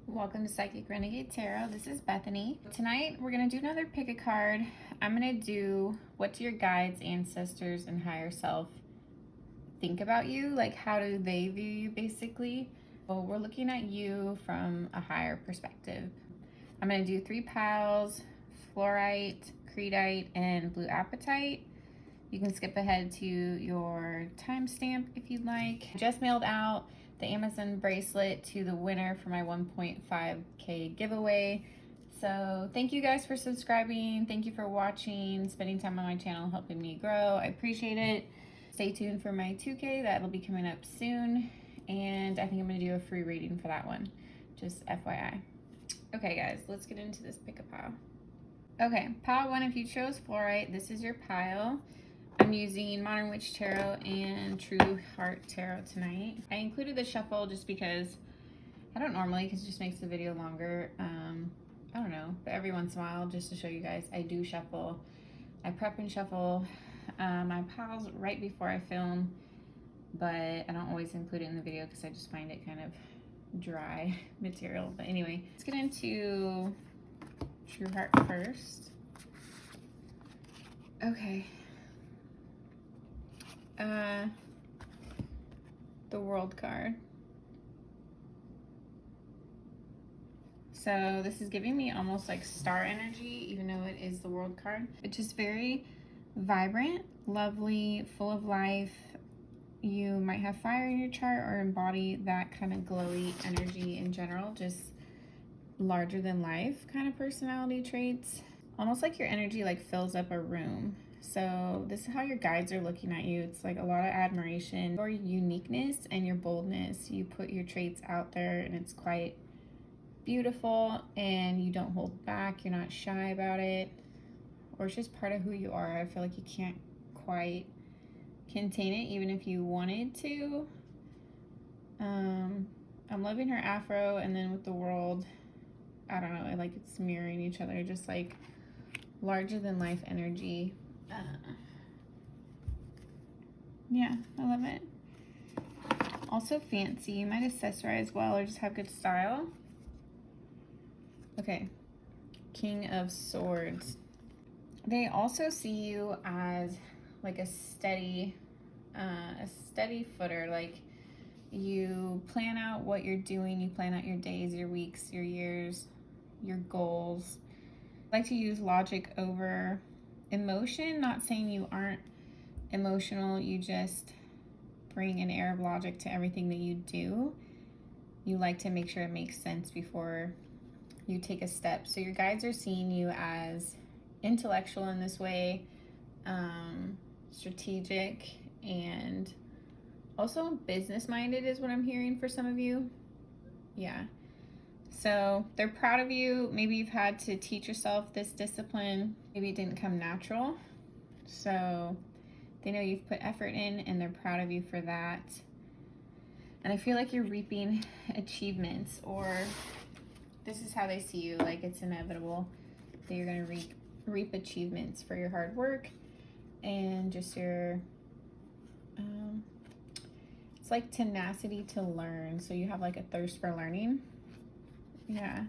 Welcome to Psychic Renegade Tarot. This is Bethany. Tonight we're going to do another pick a card. I'm going to do what do your guides, ancestors, and higher self think about you? Like, how do they view you, basically? Well, we're looking at you from a higher perspective. I'm going to do 3 piles, Florite, Creedite, and blue apatite. You can skip ahead to your timestamp if you'd like. I just mailed out the Amazon bracelet to the winner for my 1.5K giveaway. So thank you guys for subscribing. Thank you for watching, spending time on my channel, helping me grow. I appreciate it. Stay tuned for my 2K. That'll be coming up soon. And I think I'm going to do a free reading for that one. Just FYI. Okay, guys, let's get into this pick a pile. Okay, pile 1, if you chose Florite, this is your pile. I'm using Modern Witch Tarot and True Heart Tarot tonight. I included the shuffle just because I don't normally, because it just makes the video longer. I don't know, but every once in a while, just to show you guys, I do shuffle. I prep and shuffle my piles right before I film, but I don't always include it in the video because I just find it kind of dry material. But anyway, let's get into True Heart first. Okay. The World card. So this is giving me almost like star energy, even though it is the World card. It's just very vibrant, lovely, full of life. You might have fire in your chart or embody that kind of glowy energy in general, just larger than life kind of personality traits. Almost like your energy like fills up a room. So this is how your guides are looking at you. It's like a lot of admiration, your uniqueness and your boldness. You put your traits out there and it's quite beautiful, and you don't hold back. You're not shy about it, or it's just part of who you are. I feel like you can't quite contain it even if you wanted to. I'm loving her afro, and then with the world, I don't know, I like it's mirroring each other, just like larger than life energy. Yeah, I love it. Also fancy. You might accessorize well or just have good style. Okay, King of Swords. They also see you as like a steady footer. Like, you plan out what you're doing, you plan out your days, your weeks, your years, your goals. I like to use logic over emotion. Not saying you aren't emotional, you just bring an air of logic to everything that you do. You like to make sure it makes sense before you take a step. So your guides are seeing you as intellectual in this way, strategic, and also business-minded is what I'm hearing for some of you. Yeah. So they're proud of you. Maybe you've had to teach yourself this discipline. Maybe it didn't come natural. So they know you've put effort in and they're proud of you for that. And I feel like you're reaping achievements, or this is how they see you. Like, it's inevitable that you're going to reap achievements for your hard work and just your, it's like tenacity to learn. So you have like a thirst for learning. Yeah.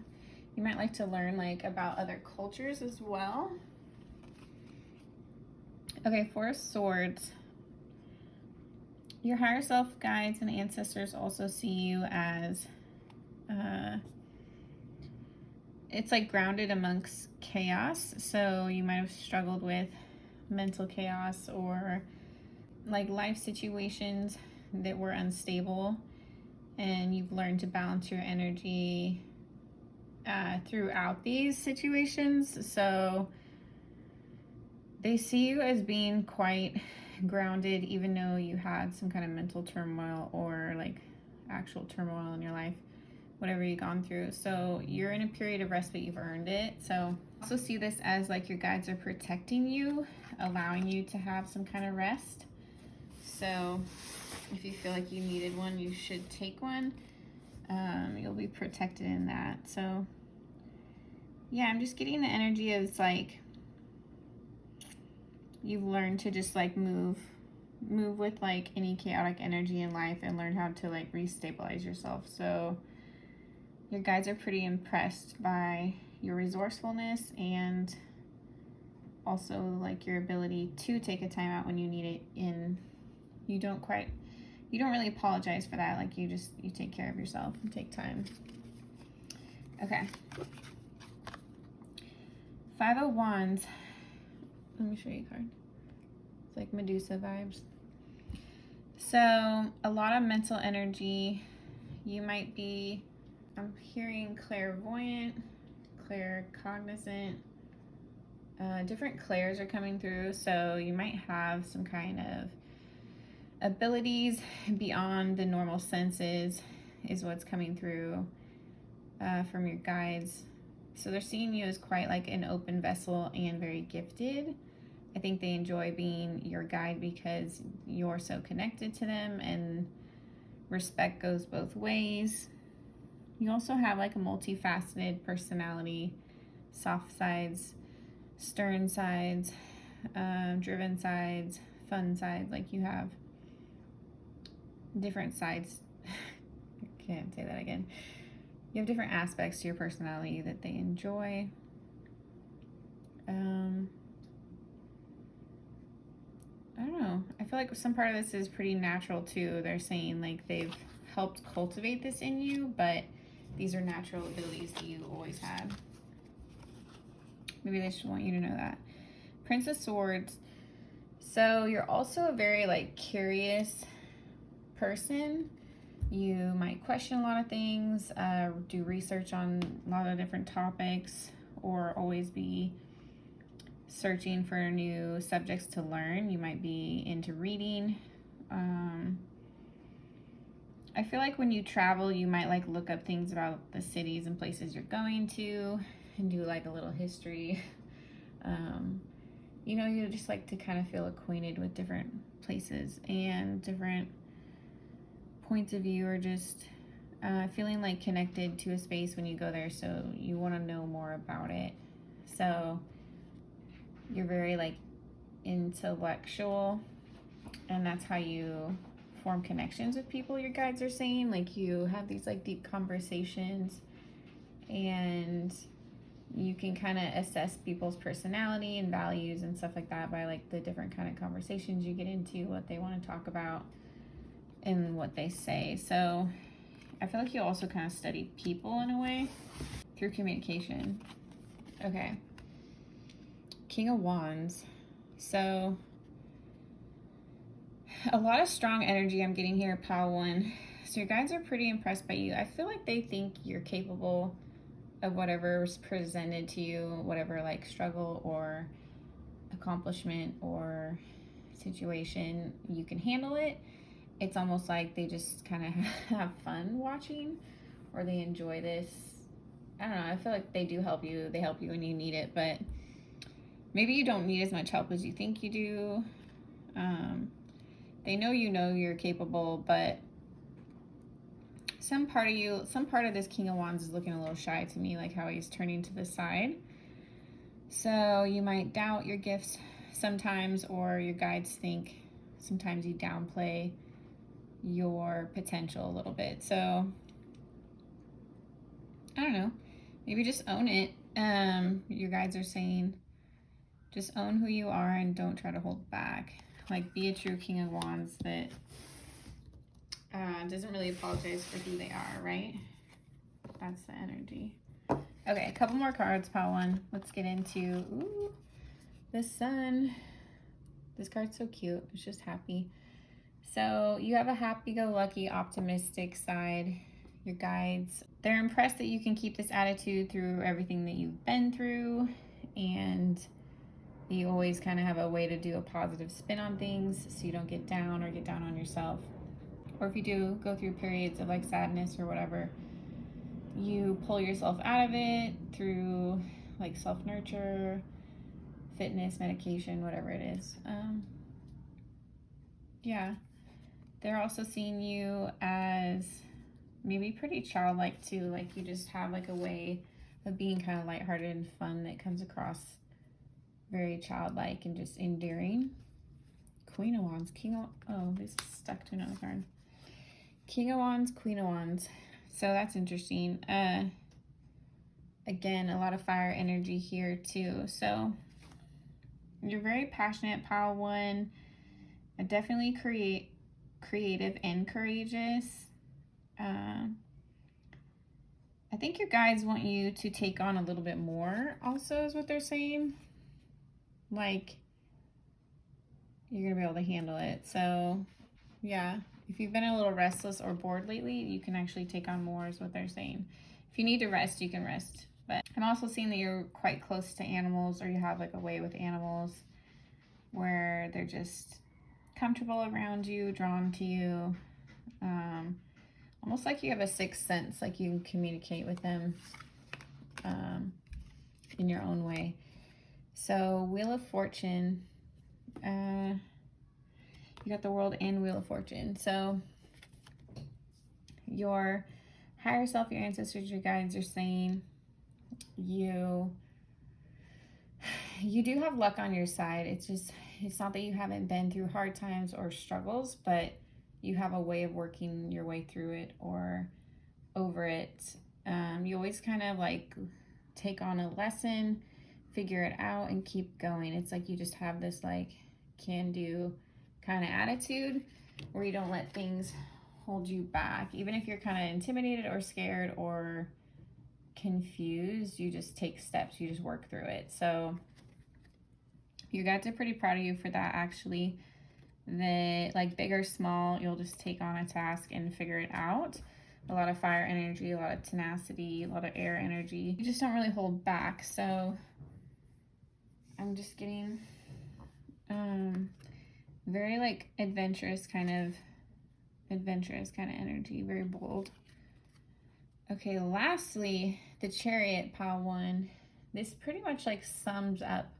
You might like to learn like about other cultures as well. Okay, 4 of Swords. Your higher self, guides, and ancestors also see you as, it's like grounded amongst chaos. So you might have struggled with mental chaos or like life situations that were unstable, and you've learned to balance your energy throughout these situations. So they see you as being quite grounded, even though you had some kind of mental turmoil or like actual turmoil in your life, whatever you've gone through. So you're in a period of respite, you've earned it. So also see this as like your guides are protecting you, allowing you to have some kind of rest. So if you feel like you needed one, you should take one. You'll be protected in that. So yeah, I'm just getting the energy of it's like you've learned to just like move with like any chaotic energy in life and learn how to like restabilize yourself. So Your guides are pretty impressed by your resourcefulness and also like your ability to take a time out when you need it. You don't really apologize for that. Like you take care of yourself and take time. Okay. 5 of Wands. Let me show you a card. It's like Medusa vibes. So a lot of mental energy. You might be, I'm hearing clairvoyant, claircognizant. Different clairs are coming through. So you might have some kind of abilities beyond the normal senses is what's coming through from your guides. So they're seeing you as quite like an open vessel and very gifted. I think they enjoy being your guide because you're so connected to them, and respect goes both ways. You also have like a multifaceted personality, soft sides, stern sides, driven sides, fun sides. Like you have different sides. I can't say that again. You have different aspects to your personality that they enjoy. I don't know. I feel like some part of this is pretty natural too. They're saying like they've helped cultivate this in you, but these are natural abilities that you always had. Maybe they just want you to know that. Prince of Swords. So you're also a very like curious person. You might question a lot of things, do research on a lot of different topics, or always be searching for new subjects to learn. You might be into reading. I feel like when you travel, you might like look up things about the cities and places you're going to and do like a little history. You know, you just like to kind of feel acquainted with different places and different points of view, or just feeling like connected to a space when you go there, so you want to know more about it. So you're very like intellectual, and that's how you form connections with people, your guides are saying. Like you have these like deep conversations, and you can kind of assess people's personality and values and stuff like that by like the different kind of conversations you get into, what they want to talk about and what they say. So I feel like you also kind of study people in a way through communication. Okay. King of Wands. So a lot of strong energy I'm getting here, pile 1. So your guides are pretty impressed by you. I feel like they think you're capable of whatever's presented to you, whatever like struggle or accomplishment or situation, you can handle it. It's almost like they just kind of have fun watching, or they enjoy this. I don't know. I feel like they do help you. They help you when you need it, but maybe you don't need as much help as you think you do. They know you're capable, but some part of this King of Wands is looking a little shy to me, like how he's turning to the side. So you might doubt your gifts sometimes, or your guides think sometimes you downplay your potential a little bit. So I don't know, maybe just own it. Your guides are saying just own who you are and don't try to hold back. Like be a true King of Wands that doesn't really apologize for who they are, right? That's the energy. Okay, a couple more cards, pile 1. Let's get into the Sun. This card's so cute. It's just happy. So you have a happy-go-lucky, optimistic side. Your guides, they're impressed that you can keep this attitude through everything that you've been through, and you always kind of have a way to do a positive spin on things so you don't get down or get down on yourself. Or if you do go through periods of like sadness or whatever, you pull yourself out of it through like self-nurture, fitness, medication, whatever it is. Yeah. They're also seeing you as maybe pretty childlike too. Like you just have like a way of being kind of lighthearted and fun that comes across very childlike and just endearing. Queen of Wands, oh, this is stuck to another card. King of Wands, Queen of Wands. So that's interesting. Again, a lot of fire energy here too. So you're very passionate, pile 1. Definitely creative and courageous. I think your guides want you to take on a little bit more also is what they're saying. Like, you're going to be able to handle it. So, yeah. If you've been a little restless or bored lately, you can actually take on more is what they're saying. If you need to rest, you can rest. But I'm also seeing that you're quite close to animals, or you have like a way with animals where they're just comfortable around you, drawn to you. Almost like you have a sixth sense, like you can communicate with them in your own way. So Wheel of Fortune, you got the World and Wheel of Fortune. So your higher self, your ancestors, your guides are saying you do have luck on your side. It's not that you haven't been through hard times or struggles, but you have a way of working your way through it or over it. You always kind of like take on a lesson, figure it out, and keep going. It's like you just have this like can-do kind of attitude where you don't let things hold you back. Even if you're kind of intimidated or scared or confused, you just take steps, you just work through it. So your guides are pretty proud of you for that, actually. That, like, big or small, you'll just take on a task and figure it out. A lot of fire energy, a lot of tenacity, a lot of air energy. You just don't really hold back. So I'm just getting very like adventurous kind of energy, very bold. Okay, lastly, the Chariot, pile 1. This pretty much like sums up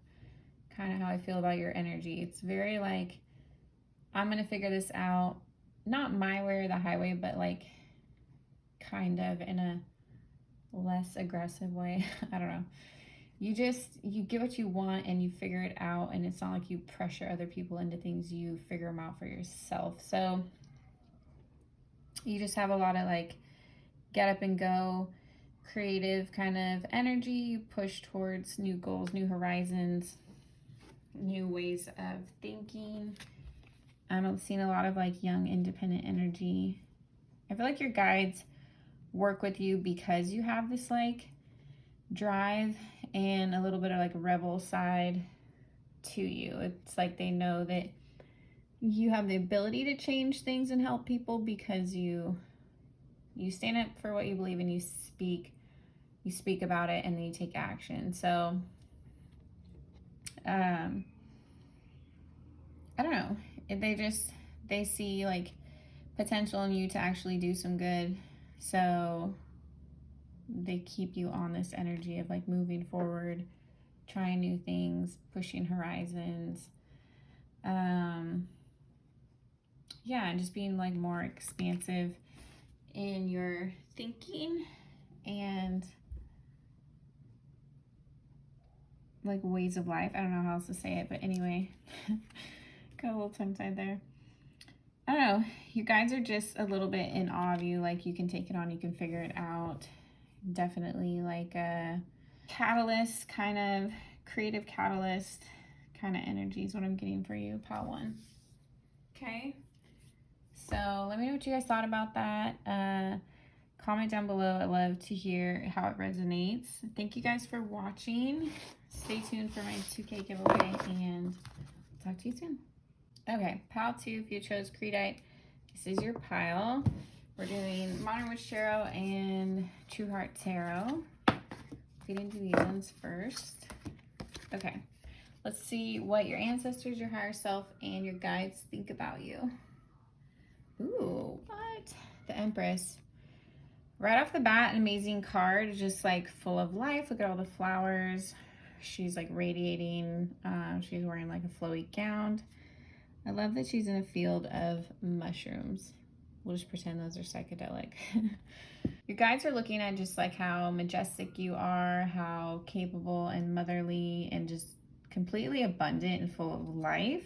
kind of how I feel about your energy. It's very like, I'm gonna figure this out, not my way or the highway, but like kind of in a less aggressive way. I don't know. You get what you want and you figure it out, and it's not like you pressure other people into things. You figure them out for yourself. So you just have a lot of like get up and go, creative kind of energy. You push towards new goals, new horizons, new ways of thinking. I'm seeing a lot of like young, independent energy. I feel like your guides work with you because you have this like drive and a little bit of like rebel side to you. It's like they know that you have the ability to change things and help people because you stand up for what you believe and you speak about it, and then you take action. So I don't know, they see like potential in you to actually do some good, so they keep you on this energy of like moving forward, trying new things, pushing horizons, yeah, and just being like more expansive in your thinking and like ways of life. I don't know how else to say it, but anyway, got a little tongue-tied there. I don't know, you guys are just a little bit in awe of you. Like, you can take it on, you can figure it out. Definitely like a catalyst, kind of creative catalyst kind of energy is what I'm getting for you, pile 1. Okay, so let me know what you guys thought about that. Comment down below. I love to hear how it resonates. Thank you guys for watching. Stay tuned for my 2K giveaway, and I'll talk to you soon. Okay, pile 2, if you chose Creedite, this is your pile. We're doing Modern Witch Tarot and True Heart Tarot. Get into these ones first. Okay, let's see what your ancestors, your higher self, and your guides think about you. Ooh, what? The Empress. Right off the bat, an amazing card, just like full of life. Look at all the flowers. She's like radiating. She's wearing like a flowy gown. I love that she's in a field of mushrooms. We'll just pretend those are psychedelic. Your guides are looking at just like how majestic you are, how capable and motherly and just completely abundant and full of life.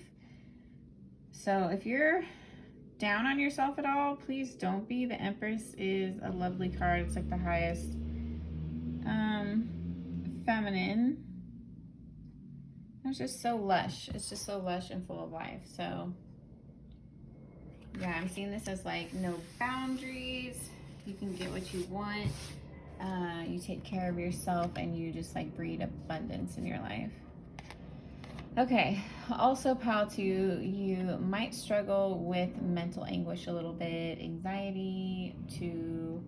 So if you're down on yourself at all, please don't be. The Empress is a lovely card. It's like the highest feminine. It's just so lush. It's just so lush and full of life. So yeah, I'm seeing this as like no boundaries. You can get what you want. You take care of yourself and you just like breed abundance in your life. Okay, also pile 2, you might struggle with mental anguish a little bit, anxiety, to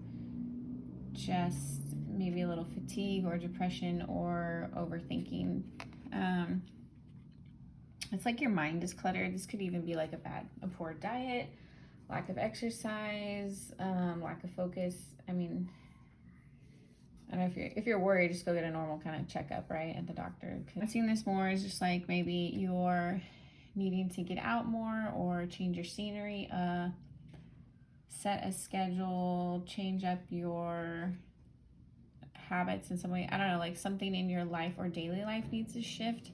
just maybe a little fatigue or depression or overthinking. It's like your mind is cluttered. This could even be like a poor diet, lack of exercise, lack of focus. I mean, I don't know if you're worried, just go get a normal kind of checkup, right, at the doctor. I'm seeing this more as just like maybe you're needing to get out more or change your scenery, set a schedule, change up your habits in some way. I don't know, like something in your life or daily life needs to shift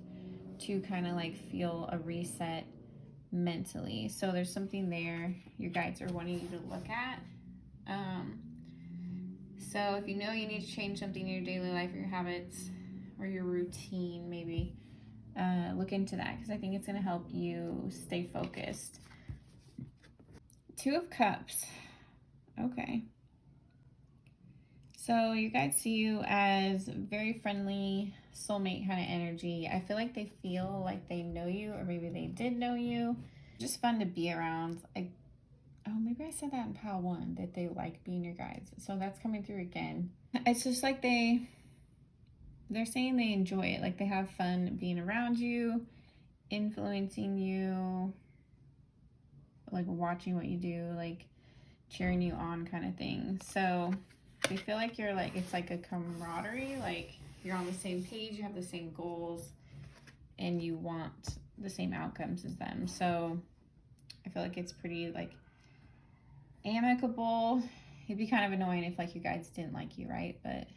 to kind of like feel a reset mentally. So there's something there your guides are wanting you to look at. So if you know you need to change something in your daily life or your habits or your routine, maybe look into that, because I think it's going to help you stay focused. 2 of Cups. Okay. So your guides see you as very friendly, soulmate kind of energy. I feel like they feel like they know you, or maybe they did know you. Just fun to be around. Maybe I said that in pile 1, that they like being your guides. So that's coming through again. It's just like they're saying they enjoy it. Like they have fun being around you, influencing you, like watching what you do, like cheering you on kind of thing. So they feel like you're like, it's like a camaraderie, like you're on the same page, you have the same goals, and you want the same outcomes as them. So I feel like it's pretty like amicable. It'd be kind of annoying if like your guides didn't like you, right? But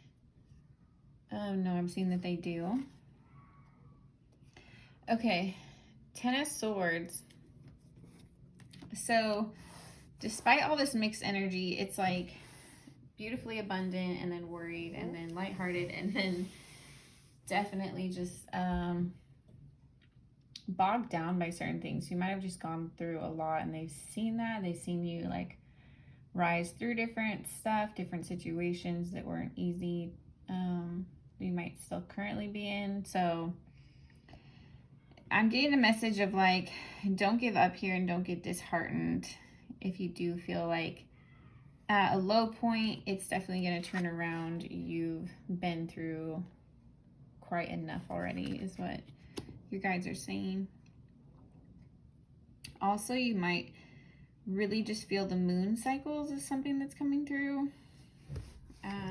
no, I'm seeing that they do. Okay, 10 of Swords. So despite all this mixed energy, it's like beautifully abundant and then worried and then lighthearted and then definitely just bogged down by certain things. You might have just gone through a lot and they've seen that. They've seen you like rise through different stuff, different situations that weren't easy, you might still currently be in. So I'm getting a message of like, don't give up here and don't get disheartened. If you do feel like at a low point, it's definitely going to turn around. You've been through quite enough already, is what your guides are saying. Also, you might really just feel the moon cycles is something that's coming through.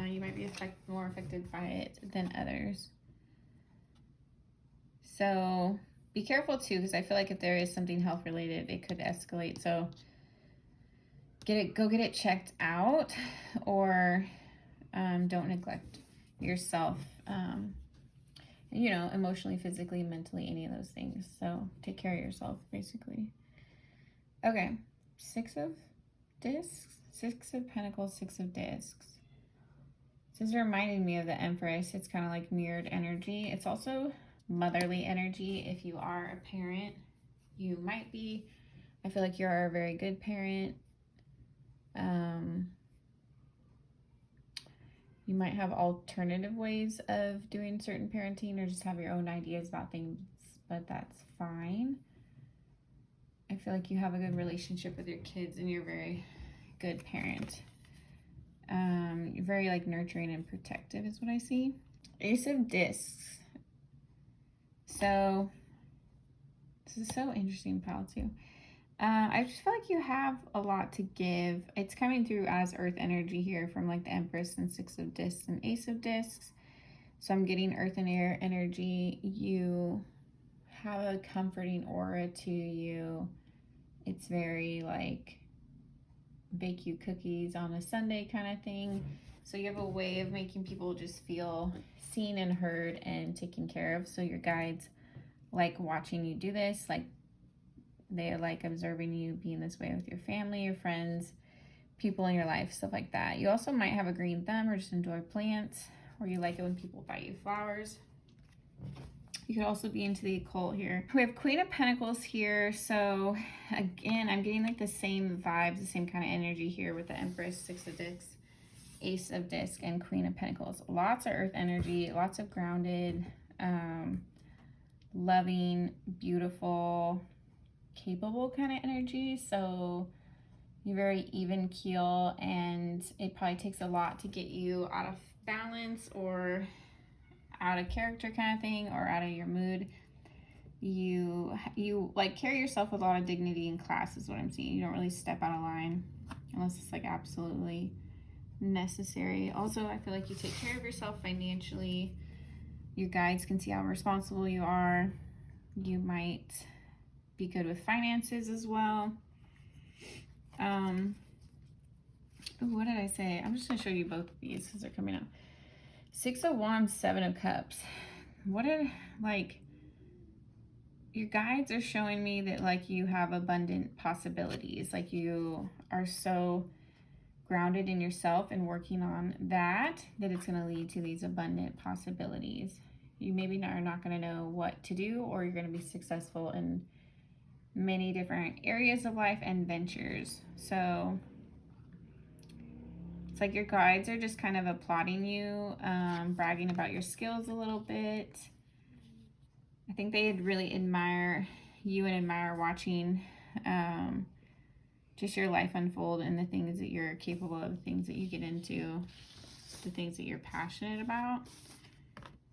You might be more affected by it than others. So be careful too, because I feel like if there is something health related, it could escalate. So go get it checked out, or don't neglect yourself, emotionally, physically, mentally, any of those things. So take care of yourself, basically. Okay, 6 of discs, 6 of Pentacles, 6 of discs. This is reminding me of the Empress. It's kind of like mirrored energy. It's also motherly energy. If you are a parent, you might be. I feel like you're a very good parent. You might have alternative ways of doing certain parenting, or just have your own ideas about things, but that's fine. I feel like you have a good relationship with your kids and you're a very good parent. You're very like nurturing and protective is what I see. Ace of Discs. So this is so interesting, pal, too. I just feel like you have a lot to give. It's coming through as earth energy here from like the Empress and 6 of Discs and Ace of Discs. So I'm getting earth and air energy. You have a comforting aura to you. It's very like bake you cookies on a Sunday kind of thing. So you have a way of making people just feel seen and heard and taken care of. So your guides like watching you do this, like They like observing you being this way with your family, your friends, people in your life, stuff like that. You also might have a green thumb or just enjoy plants, or you like it when people buy you flowers. You could also be into the occult here. We have Queen of Pentacles here. So again, I'm getting like the same vibes, the same kind of energy here with the Empress, Six of Discs, Ace of Discs, and Queen of Pentacles. Lots of earth energy, lots of grounded, loving, beautiful, capable kind of energy. So you're very even keel, and it probably takes a lot to get you out of balance or out of character kind of thing, or out of your mood. You like carry yourself with a lot of dignity and class is what I'm seeing. You don't really step out of line unless it's like absolutely necessary. Also, I feel like you take care of yourself financially. Your guides can see how responsible you are. You might be good with finances as well. What did I say? I'm just gonna show you both of these because they're coming up. Six of Wands, Seven of Cups. What are, like, your guides are showing me that like you have abundant possibilities. Like you are so grounded in yourself and working on that it's going to lead to these abundant possibilities. You maybe are not going to know what to do, or you're going to be successful in many different areas of life and ventures. So it's like your guides are just kind of applauding you, bragging about your skills a little bit. I think they really admire you and admire watching just your life unfold and the things that you're capable of, the things that you get into, the things that you're passionate about.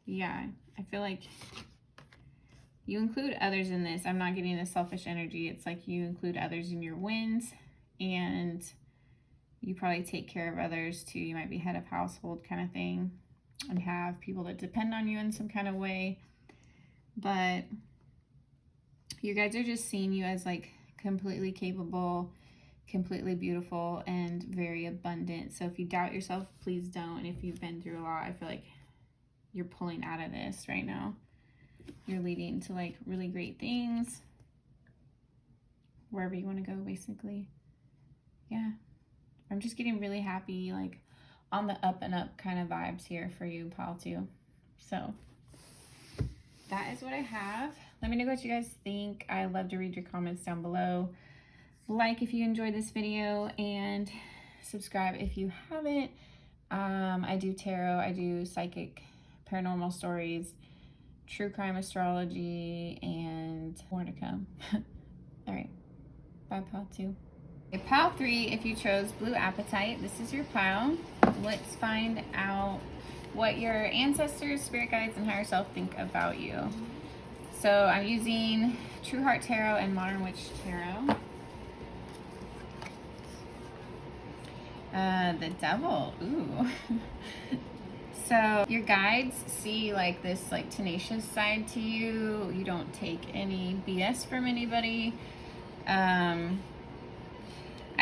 Yeah, I feel like you include others in this. I'm not getting the selfish energy. It's like you include others in your wins, and you probably take care of others too. You might be head of household kind of thing and have people that depend on you in some kind of way. But you guys are just seeing you as like completely capable, completely beautiful, and very abundant. So if you doubt yourself, please don't. And if you've been through a lot, I feel like you're pulling out of this right now. You're leading to like really great things wherever you want to go, basically. Yeah, I'm just getting really happy, like on the up and up kind of vibes here for you, pal, too. So that is what I have. Let me know what you guys think. I love to read your comments down below. Like if you enjoyed this video, and subscribe if you haven't. I do tarot, I do psychic, paranormal stories, true crime astrology, and more to come. All right, bye, pile 2. Okay, pile 3, if you chose Blue Apatite, this is your pile. Let's find out what your ancestors, spirit guides, and higher self think about you. So I'm using True Heart Tarot and Modern Witch Tarot. The Devil, ooh. So your guides see like this like tenacious side to you. You don't take any BS from anybody. I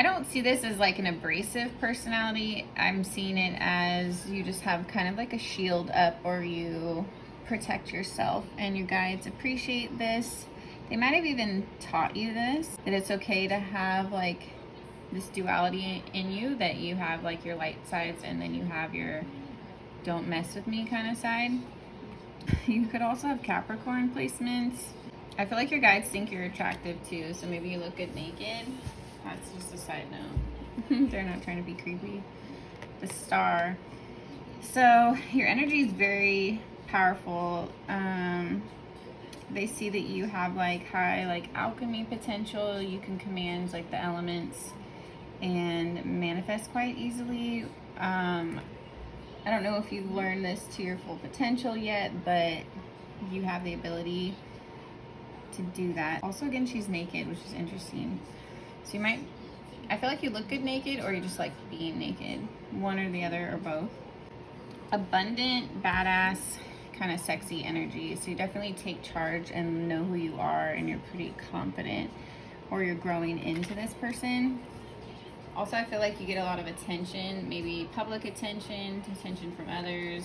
don't see this as like an abrasive personality. I'm seeing it as you just have kind of like a shield up, or you protect yourself, and your guides appreciate this. They might have even taught you this, that it's okay to have like this duality in you, that you have like your light sides and then you have your don't mess with me kind of side. You could also have Capricorn placements. I feel like your guides think you're attractive too, so maybe you look good naked. That's just a side note. They're not trying to be creepy. The Star. So your energy is very powerful. They see that you have like high like alchemy potential. You can command like the elements and manifest quite easily. I don't know if you've learned this to your full potential yet, but you have the ability to do that. Also, again, she's naked, which is interesting. So you might, I feel like you look good naked, or you just like being naked. One or the other, or both. Abundant, badass, kind of sexy energy. So you definitely take charge and know who you are, and you're pretty confident, or you're growing into this person. Also, I feel like you get a lot of attention, maybe public attention, attention from others.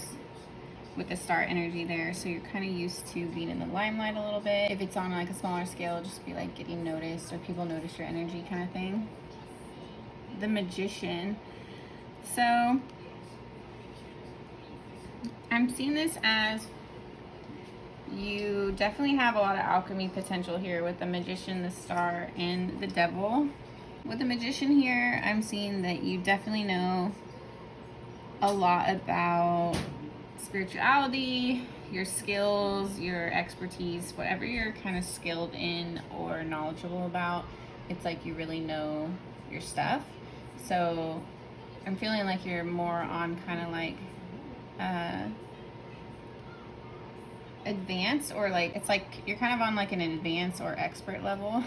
with the star energy there, so you're kind of used to being in the limelight a little bit. If it's on like a smaller scale, it'll just be like getting noticed or people notice your energy kind of thing. The Magician. So I'm seeing this as you definitely have a lot of alchemy potential here with the Magician, the Star, and the Devil. With the Magician here, I'm seeing that you definitely know a lot about spirituality, your skills, your expertise, whatever you're kind of skilled in or knowledgeable about. It's like you really know your stuff. So I'm feeling like you're more on kind of like advanced, or like it's like you're kind of on like an advanced or expert level.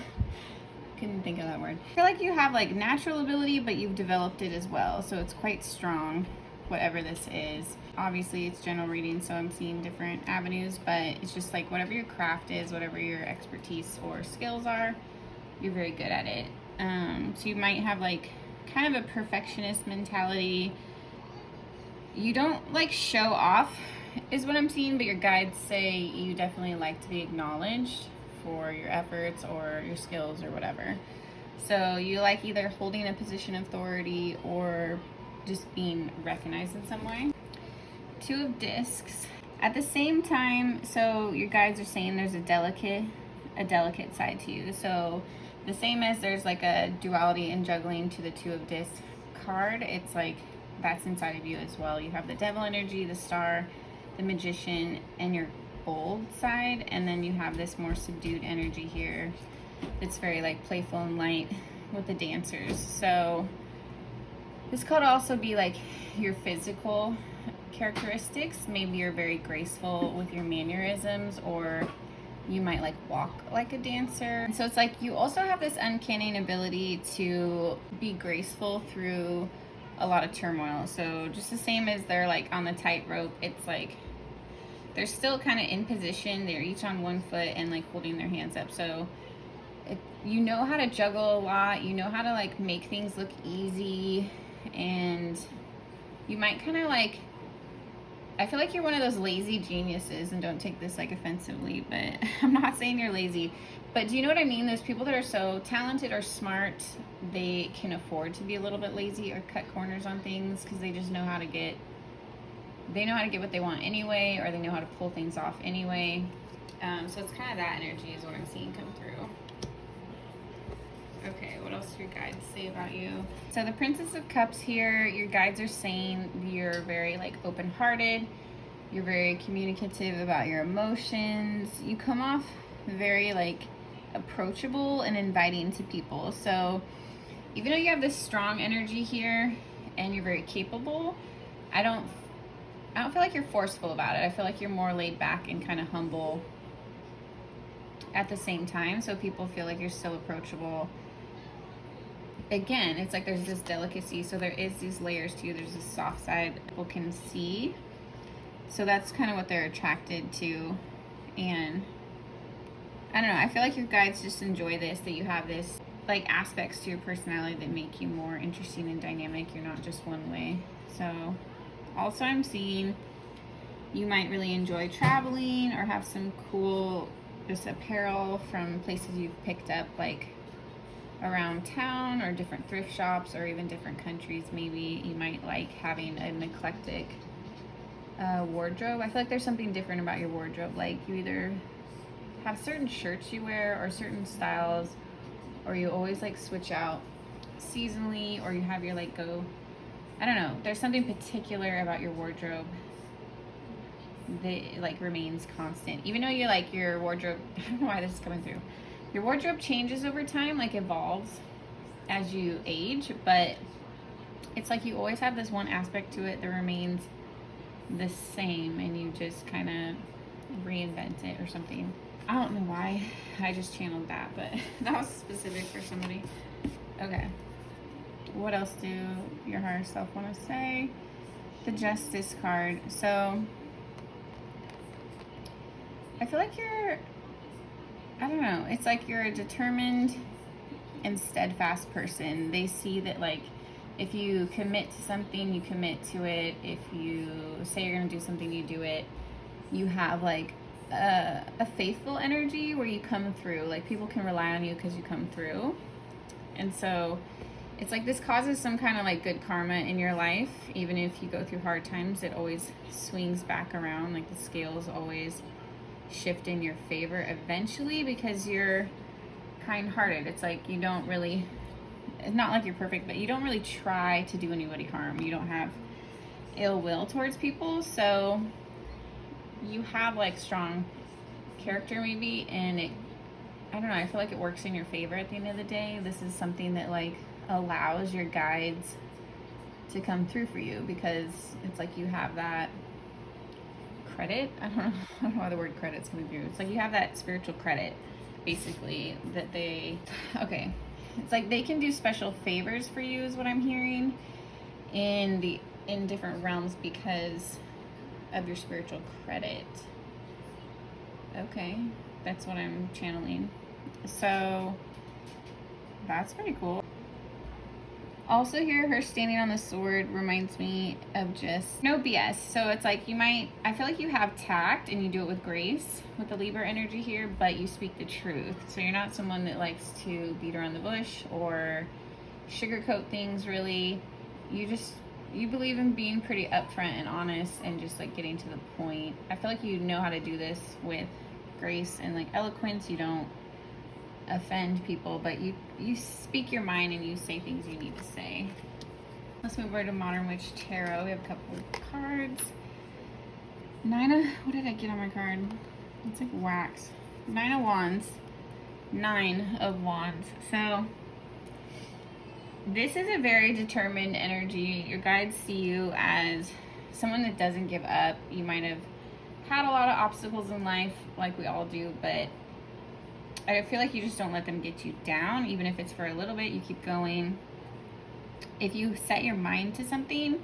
Couldn't think of that word. I feel like you have like natural ability, but you've developed it as well, so it's quite strong, whatever this is. Obviously it's general reading, so I'm seeing different avenues, but it's just like whatever your craft is, whatever your expertise or skills are, you're very good at it. So you might have like kind of a perfectionist mentality. You don't like show off is what I'm seeing, but your guides say you definitely like to be acknowledged for your efforts or your skills or whatever. So you like either holding a position of authority or just being recognized in some way. Two of Discs. At the same time, so your guides are saying there's a delicate side to you. So the same as there's like a duality and juggling to the Two of Discs card, it's like that's inside of you as well. You have the Devil energy, the Star, the Magician, and your bold side, and then you have this more subdued energy here. It's very like playful and light with the Dancers. So this could also be like your physical characteristics. Maybe you're very graceful with your mannerisms, or you might like walk like a dancer. So it's like you also have this uncanny ability to be graceful through a lot of turmoil. So just the same as they're like on the tightrope, it's like they're still kind of in position. They're each on one foot and like holding their hands up. So you know how to juggle a lot. You know how to like make things look easy, and you might kind of like, I feel like you're one of those lazy geniuses, and don't take this like offensively, but I'm not saying you're lazy, but do you know what I mean? Those people that are so talented or smart, they can afford to be a little bit lazy or cut corners on things because they just know how to get, they know how to get what they want anyway, or they know how to pull things off anyway. So it's kind of that energy is what I'm seeing come through. Okay, what else do your guides say about you? So the Princess of Cups here, your guides are saying you're very like open-hearted, you're very communicative about your emotions, you come off very like approachable and inviting to people. So even though you have this strong energy here and you're very capable, I don't feel like you're forceful about it. I feel like you're more laid back and kind of humble at the same time, so people feel like you're still approachable. Again, it's like there's this delicacy, so there is these layers to you. There's this soft side people can see, so that's kind of what they're attracted to. And I don't know, I feel like your guides just enjoy this, that you have this like aspects to your personality that make you more interesting and dynamic. You're not just one way. So also I'm seeing you might really enjoy traveling or have some cool just apparel from places you've picked up like around town, or different thrift shops, or even different countries. Maybe you might like having an eclectic wardrobe. I feel like there's something different about your wardrobe. Like you either have certain shirts you wear or certain styles, or you always like switch out seasonally, or you have your like go, I don't know, there's something particular about your wardrobe that like remains constant, even though you like your wardrobe, I don't know why this is coming through, your wardrobe changes over time, like evolves as you age, but it's like you always have this one aspect to it that remains the same, and you just kind of reinvent it or something. I don't know why I just channeled that, but that was specific for somebody. Okay, what else do your higher self want to say? The Justice card. So I feel like you're, I don't know, it's like you're a determined and steadfast person. They see that like If you commit to something, you commit to it. If you say you're going to do something, you do it. You have like a faithful energy where you come through. Like people can rely on you because you come through. And so it's like this causes some kind of like good karma in your life. Even if you go through hard times, it always swings back around. Like the scales always shift in your favor eventually because you're kind-hearted. It's like you don't really, it's not like you're perfect, but you don't really try to do anybody harm. You don't have ill will towards people, so you have like strong character maybe, and it, I don't know, I feel like it works in your favor at the end of the day. This is something that like allows your guides to come through for you because it's like you have that credit. I don't know why the word credit's coming through. It's like you have that spiritual credit basically that they, okay, it's like they can do special favors for you is what I'm hearing in different realms because of your spiritual credit. Okay, that's what I'm channeling. So that's pretty cool. Also here, her standing on the sword reminds me of just no BS. So it's like you might, I feel like you have tact and you do it with grace with the Libra energy here, but you speak the truth. So you're not someone that likes to beat around the bush or sugarcoat things really. You believe in being pretty upfront and honest and just like getting to the point. I feel like you know how to do this with grace and like eloquence. You don't offend people, but you speak your mind and you say things you need to say. Let's move over to Modern Witch Tarot. We have a couple of cards. What did I get on my card? It's like wax. 9 of Wands. 9 of Wands. So this is a very determined energy. Your guides see you as someone that doesn't give up. You might have had a lot of obstacles in life like we all do, but I feel like you just don't let them get you down. Even if it's for a little bit, you keep going. If you set your mind to something,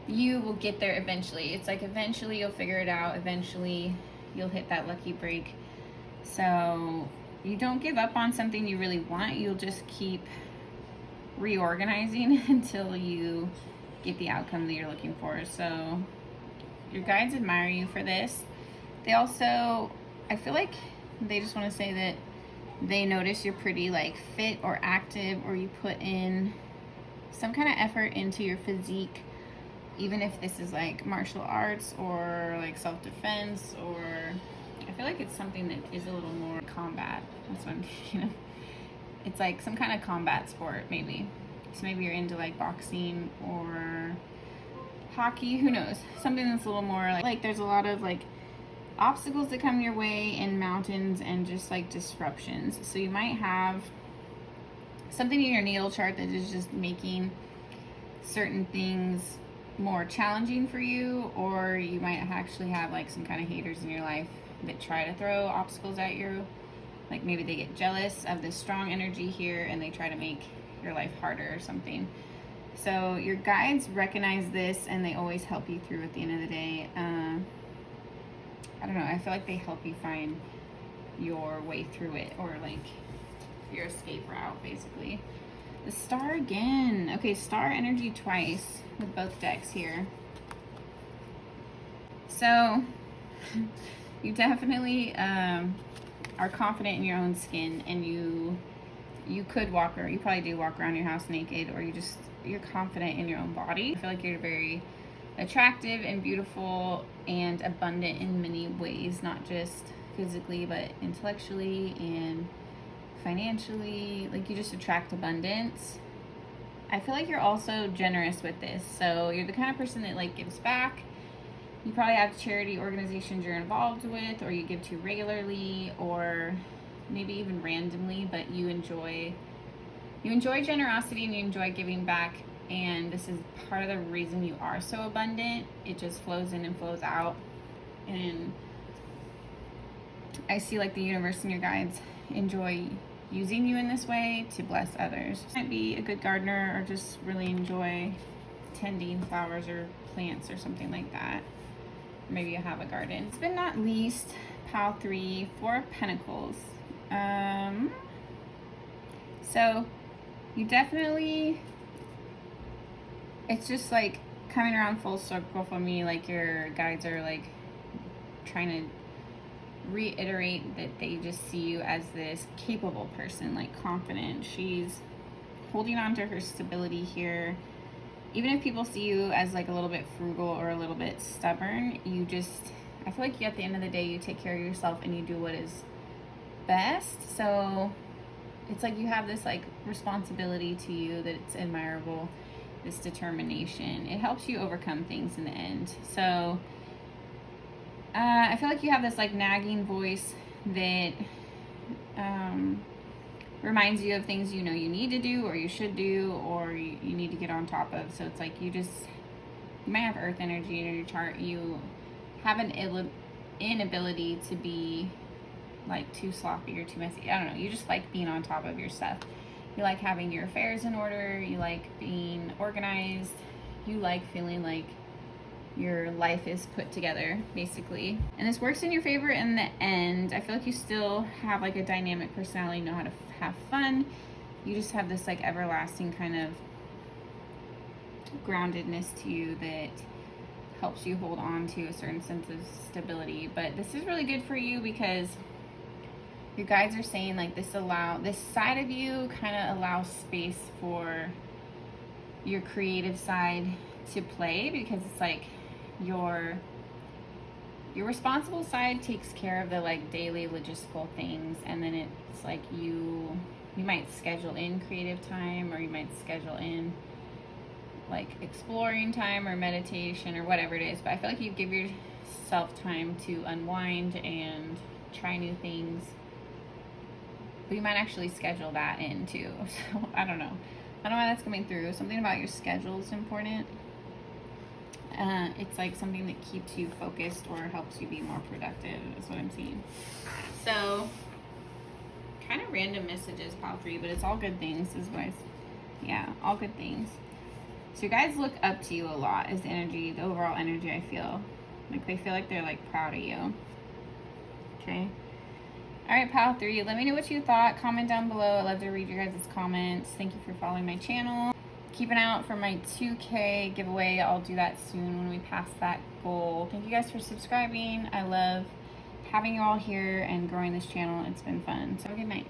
you will get there eventually. It's like eventually you'll figure it out. Eventually you'll hit that lucky break. So you don't give up on something you really want. You'll just keep reorganizing until you get the outcome that you're looking for. So your guides admire you for this. They also, I feel like they just want to say that they notice you're pretty like fit or active, or you put in some kind of effort into your physique, even if this is like martial arts or like self-defense, or I feel like it's something that is a little more combat. That's what I'm thinking of. It's like some kind of combat sport maybe. So maybe you're into like boxing or hockey, who knows? Something that's a little more like there's a lot of like obstacles that come your way in mountains and just like disruptions. So you might have something in your natal chart that is just making certain things more challenging for you, or you might actually have like some kind of haters in your life that try to throw obstacles at you. Like maybe they get jealous of this strong energy here and they try to make your life harder or something. So your guides recognize this and they always help you through at the end of the day. I don't know, I feel like they help you find your way through it, or like your escape route basically. The Star again. Okay, Star energy twice with both decks here. So you definitely are confident in your own skin, and you could walk, or you probably do walk around your house naked, or you're confident in your own body. I feel like you're very attractive and beautiful and abundant in many ways, not just physically but intellectually and financially. Like you just attract abundance. I feel like you're also generous with this, so you're the kind of person that like gives back. You probably have charity organizations you're involved with, or you give to regularly, or maybe even randomly, but you enjoy generosity and you enjoy giving back. And this is part of the reason you are so abundant. It just flows in and flows out. And I see like the universe and your guides enjoy using you in this way to bless others. You might be a good gardener, or just really enjoy tending flowers or plants or something like that. Maybe you have a garden. Last but not least, pile 3, 4 of Pentacles. So you definitely it's just like coming around full circle for me. Like your guides are like trying to reiterate that they just see you as this capable person, like confident. She's holding on to her stability here. Even if people see you as like a little bit frugal or a little bit stubborn, you just, I feel like you, at the end of the day, you take care of yourself and you do what is best. So it's like you have this like responsibility to you that it's admirable, this determination. It helps you overcome things in the end. So I feel like you have this like nagging voice that reminds you of things you know you need to do or you should do or you need to get on top of. So it's like you might have earth energy in your chart. You have an inability to be like too sloppy or too messy. I don't know. You just like being on top of your stuff. You like having your affairs in order. You like being organized. You like feeling like your life is put together, basically. And this works in your favor in the end. I feel like you still have like a dynamic personality, know how to have fun. You just have this like everlasting kind of groundedness to you that helps you hold on to a certain sense of stability. But this is really good for you because your guides are saying like this side of you kind of allows space for your creative side to play, because it's like your responsible side takes care of the like daily logistical things, and then it's like you might schedule in creative time, or you might schedule in like exploring time or meditation or whatever it is. But I feel like you give yourself time to unwind and try new things, but you might actually schedule that in too. So I don't know why that's coming through. Something about your schedule is important. It's like something that keeps you focused or helps you be more productive, is what I'm seeing. So kind of random messages, pile 3, but it's all good things is what all good things. So you guys look up to you a lot, is the energy, the overall energy. I feel like they feel like they're like proud of you. Okay. All right, pile 3, let me know what you thought. Comment down below. I love to read your guys' comments. Thank you for following my channel. Keep an eye out for my 2K giveaway. I'll do that soon when we pass that goal. Thank you guys for subscribing. I love having you all here and growing this channel. It's been fun. So have a good night.